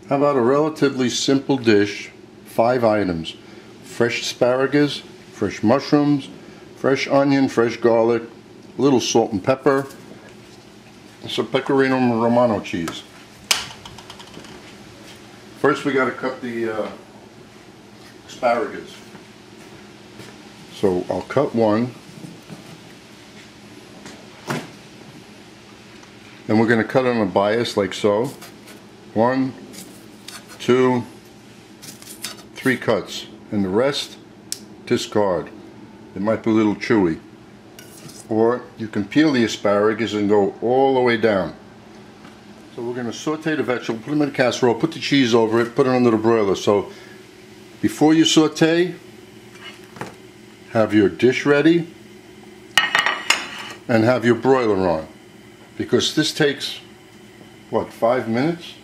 How about a relatively simple dish, 5 items. Fresh asparagus, fresh mushrooms, fresh onion, fresh garlic, a little salt and pepper, and some pecorino romano cheese. First we got to cut the asparagus. So I'll cut one. And we're going to cut on a bias like so. 1, 2, 3 cuts. And the rest, discard. It might be a little chewy. Or you can peel the asparagus and go all the way down. So we're going to saute the vegetable, put them in a casserole, put the cheese over it, put it under the broiler. So before you saute, have your dish ready and have your broiler on. Because this takes, what, 5 minutes?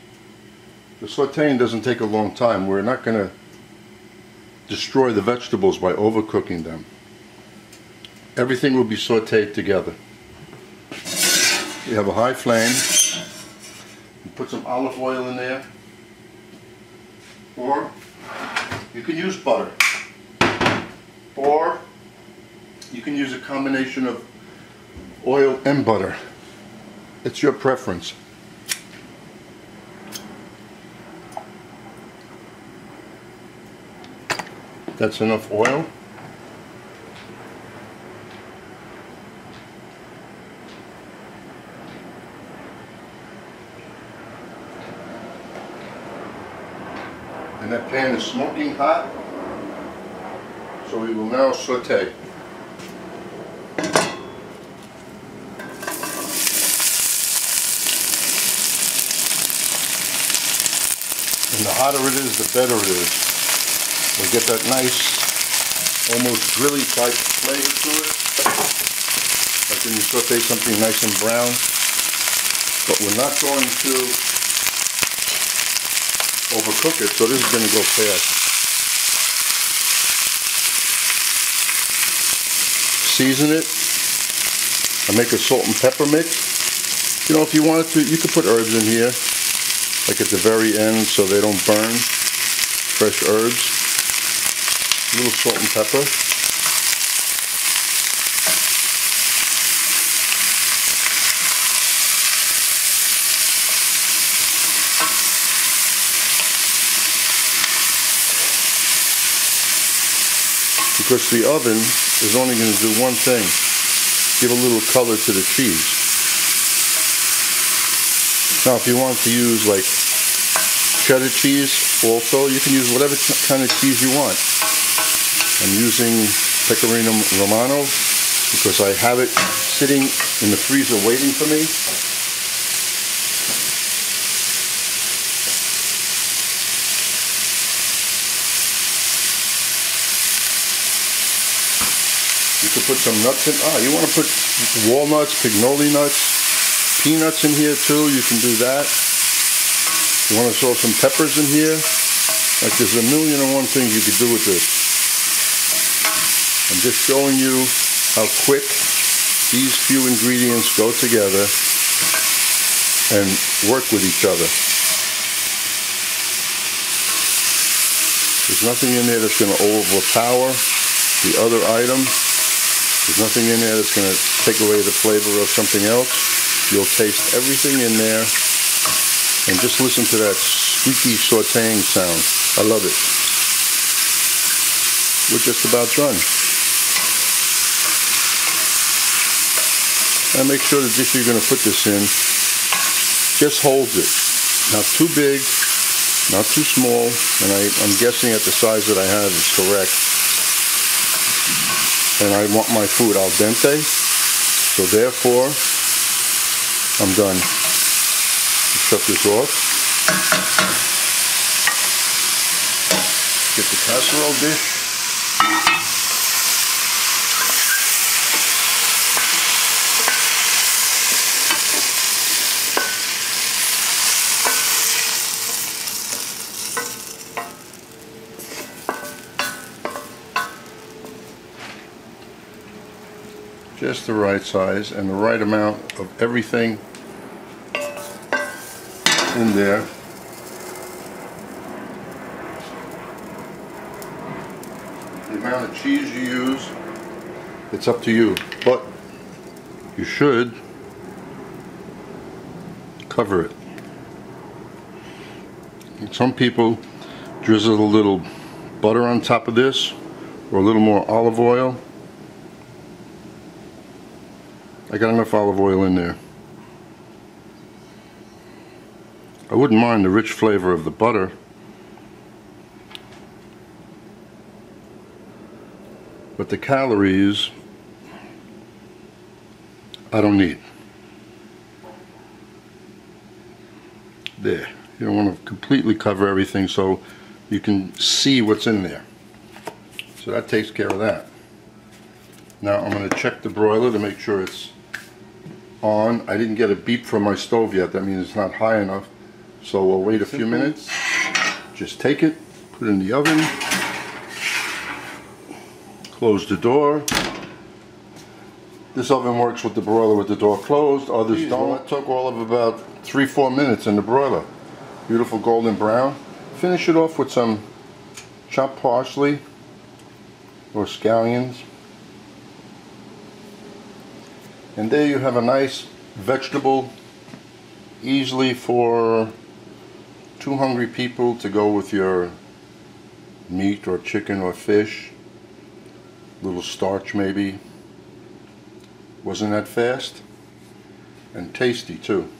The sauteing doesn't take a long time. We're not going to destroy the vegetables by overcooking them. Everything will be sauteed together. You have a high flame. You put some olive oil in there. Or you can use butter. Or you can use a combination of oil and butter. It's your preference. That's enough oil. And that pan is smoking hot, so we will now saute. And the hotter it is, the better it is. We'll get that nice, almost grilly type flavor to it. Like when you saute something nice and brown. But we're not going to overcook it, so this is going to go fast. Season it. I make a salt and pepper mix. You know, if you wanted to, you could put herbs in here. Like at the very end so they don't burn. Fresh herbs. A little salt and pepper. Because the oven is only going to do one thing. Give a little color to the cheese. Now if you want to use like cheddar cheese also, you can use whatever kind of cheese you want. I'm using pecorino romano because I have it sitting in the freezer waiting for me. You could put some nuts in. You want to put walnuts, pignoli nuts, peanuts in here too, you can do that. You want to throw some peppers in here. Like there's a million and one things you could do with this. I'm just showing you how quick these few ingredients go together and work with each other. There's nothing in there that's going to overpower the other item. There's nothing in there that's going to take away the flavor of something else. You'll taste everything in there, and just listen to that squeaky sauteing sound. I love it. We're just about done. And make sure the dish you're going to put this in just holds it. Not too big, not too small, and I'm guessing at the size that I have is correct. And I want my food al dente, so therefore I'm done. Shut this off. Get the casserole dish. Just the right size and the right amount of everything in there. amount of cheese you use, it's up to you. But you should cover it. And some people drizzle a little butter on top of this, or a little more olive oil. I got enough olive oil in there. I wouldn't mind the rich flavor of the butter, but the calories I don't need. There. You don't want to completely cover everything so you can see what's in there. So that takes care of that. Now I'm going to check the broiler to make sure it's on. I didn't get a beep from my stove yet. That means it's not high enough. So we'll wait a few minutes. Just take it, put it in the oven, close the door. This oven works with the broiler with the door closed, others don't. It took all of about 3-4 minutes in the broiler. Beautiful golden brown. Finish it off with some chopped parsley or scallions. And there you have a nice vegetable, easily for 2 hungry people to go with your meat or chicken or fish. A little starch maybe. Wasn't that fast? And tasty too.